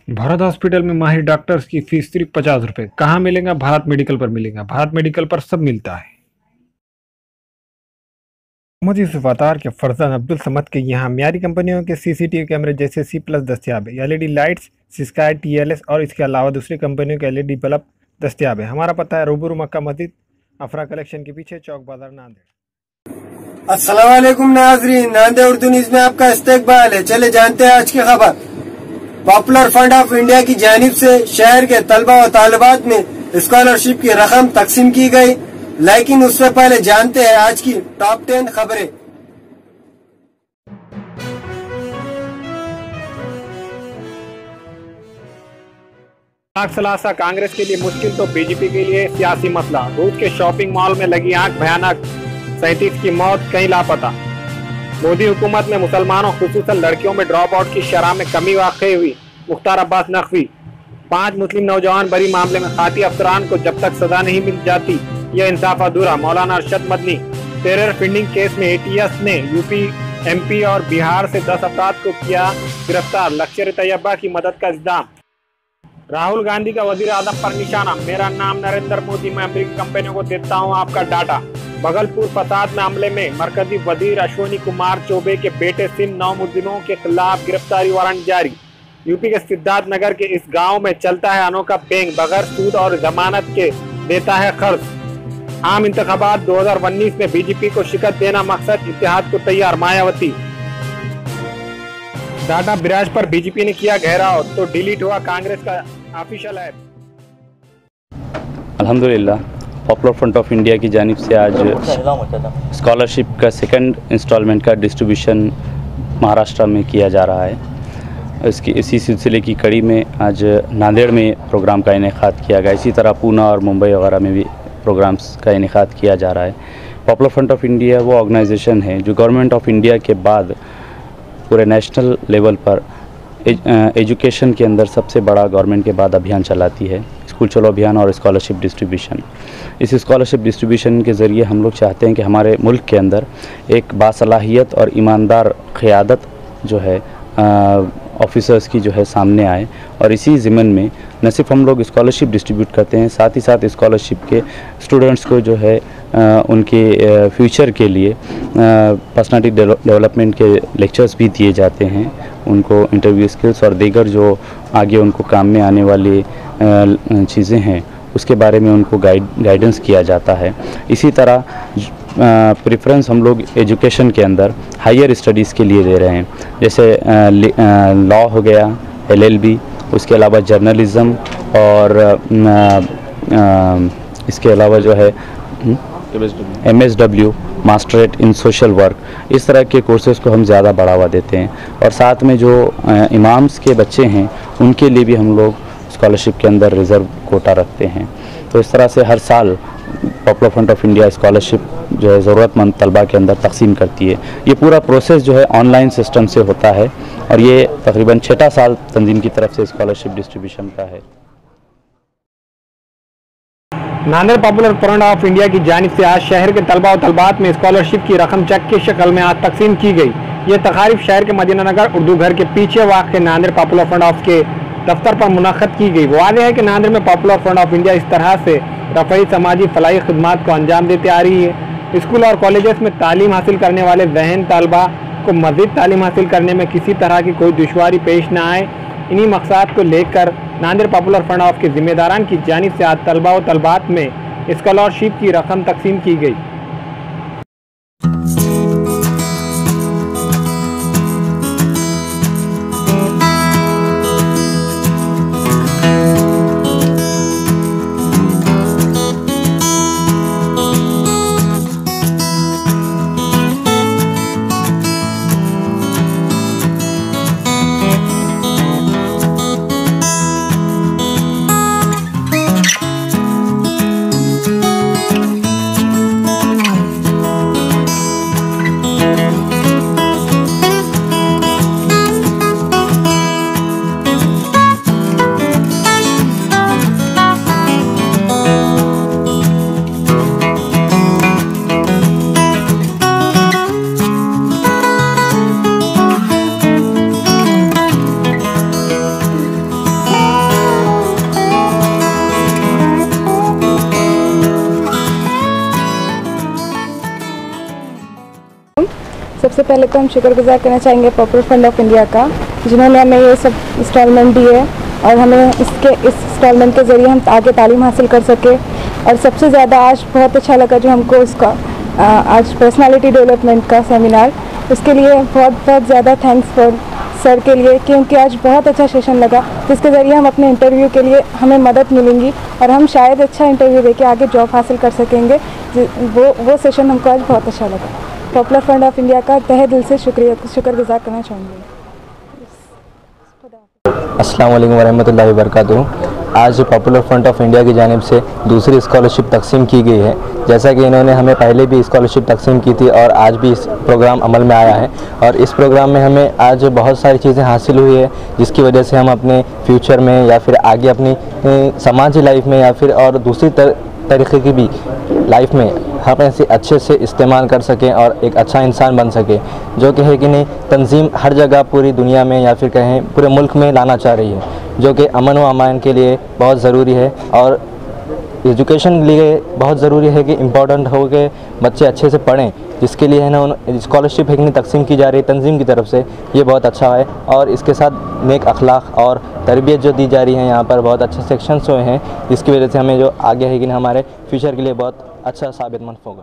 Bharat hospital में माहिर doctors की फीस सिर्फ 50 रुपए। कहाँ मिलेगा? भारत मेडिकल पर मिलेगा। भारत मेडिकल पर सब मिलता है। मोहम्मद यूसुफ अतार के फरजान अब्दुल समद के यहाँ मियारी कंपनियों के सीसीटीवी कैमरे जैसे C+ दस्तियाब है। एलईडी लाइट्स, सिस्काई, TLS और इसके अलावा दूसरी कंपनियों के एलईडी बल्ब दस्तियाब है। हमारा पता है रूबरू मक्का मस्जिद, अफरा कलेक्शन के पीछे, चौक बाजार, नांदेड़। अस्सलाम वालेकुम नाज़रीन, नांदेड़ उर्दू न्यूज में आपका इस्तकबाल है। चले जानते हैं आज की खबर। पॉपुलर फ्रंट ऑफ इंडिया की जानिब से शहर के तलबा और तालिबात में स्कॉलरशिप की रकम तकसीम की गई, लेकिन उससे पहले जानते हैं आज की टॉप 10 खबरें। सलासा कांग्रेस के लिए मुश्किल तो बीजेपी के लिए सियासी मसला। रूस के शॉपिंग मॉल में लगी आग भयानक, 37 की मौत, कई लापता। मोदी हुकूमत में मुसलमानों खुसूसन लड़कियों में ड्रॉप आउट की शरह में कमी वाक़ई हुई। मुख्तार अब्बास नकवी। 5 मुस्लिम नौजवान बरी मामले में खाती अफसरान को जब तक सजा नहीं मिल जाती यह इंसाफ अधूरा। Maulana Arshad Madani. Terror funding case में ATS ने यूपी, MP और बिहार से 10 अफराद को किया गिरफ्तार। लश्कर-ए-तैयबा की मदद का इल्जाम। राहुल गांधी का वजीर आजम पर निशाना। मेरा नाम नरेंद्र मोदी, मैं अमेरिकी कंपनियों को देता हूं आपका डाटा। भागलपुर फसाद मामले में मरकजी वजीर अश्विनी कुमार चौबे के बेटे सिंह 9 मुलजिमों के खिलाफ गिरफ्तारी वारंट जारी। यूपी के सिद्धार्थ नगर के इस गांव में चलता है अनोखा बैंक, बगैर सूद और जमानत के देता है खर्च। आम इंतखाबात 2019 में बीजेपी को शिकस्त देना मकसद, इत्तेहाद को तैयार मायावती। डाटा ब्रांच पर बीजेपी ने किया घेराव तो डिलीट हुआ कांग्रेस का ऑफिशियल ऐप। अल्हम्दुलिल्लाह, पॉपुलर फ्रंट ऑफ इंडिया की जानिब से आज स्कॉलरशिप का सेकंड इंस्टॉलमेंट का डिस्ट्रीब्यूशन महाराष्ट्र में किया जा रहा है। इसी सिलसिले की कड़ी में आज नांदेड़ में प्रोग्राम का इनेकाद किया गया। इसी तरह पूना और मुंबई वगैरह में भी प्रोग्राम्स का इनेकाद किया जा रहा है। पॉपुलर फ्रंट ऑफ इंडिया वो ऑर्गेनाइजेशन है जो गवर्नमेंट ऑफ इंडिया के बाद पूरे नेशनल लेवल पर एजुकेशन के अंदर सबसे बड़ा गवर्नमेंट के बाद अभियान चलाती है, स्कूल चलो अभियान और स्कॉलरशिप डिस्ट्रीब्यूशन। इस स्कॉलरशिप डिस्ट्रीब्यूशन के ज़रिए हम लोग चाहते हैं कि हमारे मुल्क के अंदर एक बासलाहियत और ईमानदार क़यादत जो है ऑफिसर्स की जो है सामने आए। और इसी ज़िम्मन में न सिर्फ हम लोग स्कॉलरशिप डिस्ट्रीब्यूट करते हैं, साथ ही साथ स्कॉलरशिप के स्टूडेंट्स को जो है उनके फ्यूचर के लिए पर्सनालिटी डेवलपमेंट के लेक्चर्स भी दिए जाते हैं। उनको इंटरव्यू स्किल्स और दीगर जो आगे उनको काम में आने वाली चीज़ें हैं उसके बारे में उनको गाइडेंस किया जाता है। इसी तरह प्रेफरेंस हम लोग एजुकेशन के अंदर हायर स्टडीज़ के लिए दे रहे हैं, जैसे लॉ हो गया, LLB, उसके अलावा जर्नलिज़म और इसके अलावा जो है MSW, मास्टरेट इन सोशल वर्क। इस तरह के कोर्सेज़ को हम ज़्यादा बढ़ावा देते हैं। और साथ में जो इमाम्स के बच्चे हैं उनके लिए भी हम लोग स्कॉलरशिप के अंदर रिज़र्व कोटा रखते हैं। तो इस तरह से हर साल popular front of India scholarship जो है ज़रूरतमंद तलबा के अंदर तकसीम करती है। ये पूरा प्रोसेस जो है ऑनलाइन सिस्टम से होता है और ये तकरीबन 6 साल तंजीम की तरफ से स्कॉलरशिप डिस्ट्रीब्यूशन का है। Nanded popular front of India की जानिब से आज शहर के तलबा और तलबात में स्कॉलरशिप की रकम चेक की शक्ल में आज तकसीम की गई। ये तकारीब शहर के मदीना नगर उर्दू घर के पीछे वाक़ नांदेड़ पॉपुलर फ्रंट ऑफ के दफ्तर पर मुनक़्क़द की गई। वाज़ेह है कि नांदेड़ में पॉपुलर फ्रंट ऑफ इंडिया इस तरह से रफ़ई समाजी फलाही खिदमात को अंजाम देते आ रही है। स्कूल और कॉलेजेस में तालीम हासिल करने वाले ज़हन तलबा को मज़ीद तालीम हासिल करने में किसी तरह की कोई दुश्वारी पेश न आए, इन्हीं मकसद को लेकर नांदेड़ पॉपुलर फ्रंट ऑफ के ज़िम्मेदारान की जानिब से आज तलबा और तलबात में स्कॉलरशिप की रकम तकसीम की गई। सबसे पहले तो हम शुक्रगुजार करना चाहेंगे पॉपुलर फंड ऑफ इंडिया का, जिन्होंने हमें ये सब इंस्टॉलमेंट दिए और हमें इस इंस्टॉलमेंट के ज़रिए हम आगे तालीम हासिल कर सके। और सबसे ज़्यादा आज बहुत अच्छा लगा जो हमको उसका आज पर्सनालिटी डेवलपमेंट का सेमिनार, उसके लिए बहुत बहुत ज़्यादा थैंक्स फॉर सर के लिए, क्योंकि आज बहुत अच्छा सेशन लगा जिसके ज़रिए हम अपने इंटरव्यू के लिए हमें मदद मिलेंगी और हम शायद अच्छा इंटरव्यू देके आगे जॉब हासिल कर सकेंगे। वो सेशन हमको आज बहुत अच्छा लगा। पॉपुलर फंड ऑफ इंडिया का तहे दिल से शुक्रगुजार करना चाहूँगी। अस्सलाम वालेकुम वरहमतुल्लाहि वबरकातुहू। आज पॉपुलर फ्रंट ऑफ इंडिया की जानिब से दूसरी स्कॉलरशिप तकसीम की गई है। जैसा कि इन्होंने हमें पहले भी स्कॉलरशिप तकसीम की थी और आज भी इस प्रोग्राम अमल में आया है और इस प्रोग्राम में हमें आज बहुत सारी चीज़ें हासिल हुई है, जिसकी वजह से हम अपने फ्यूचर में या फिर आगे अपनी समाजी लाइफ में या फिर और दूसरी तरीके की भी लाइफ में हम ऐसे अच्छे से इस्तेमाल कर सकें और एक अच्छा इंसान बन सके, जो कि है कि नहीं तंजीम हर जगह पूरी दुनिया में या फिर कहें पूरे मुल्क में लाना चाह रही है, जो कि अमन व अमान के लिए बहुत ज़रूरी है और एजुकेशन के लिए बहुत ज़रूरी है कि इम्पोर्टेंट हो के बच्चे अच्छे से पढ़ें, जिसके लिए है ना स्कॉलरशिप है कि नहीं तकसीम की जा रही है तंजीम की तरफ से, ये बहुत अच्छा है। और इसके साथ नेक अखलाक और तरबियत जो दी जा रही है यहाँ पर बहुत अच्छे सेक्शंस हुए हैं, जिसकी वजह से हमें जो आगे है कि हमारे फ्यूचर के लिए बहुत अच्छा साबित मंद होगा।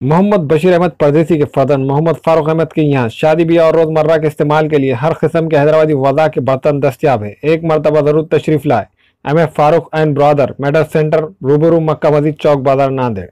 मोहम्मद बशीर अहमद परदेसी के फदन मोहम्मद फारूक अहमद के यहाँ शादी ब्याह और रोजमर्रा के इस्तेमाल के लिए हर किस्म के हैदराबादी वज़ा के बर्तन दस्तियाब है। एक मरतबा ज़रूर तशरीफ़ लाए। M Farooq and brother medal centre रूबरू मक्का मस्जिद चौक बाजार नांदेड़।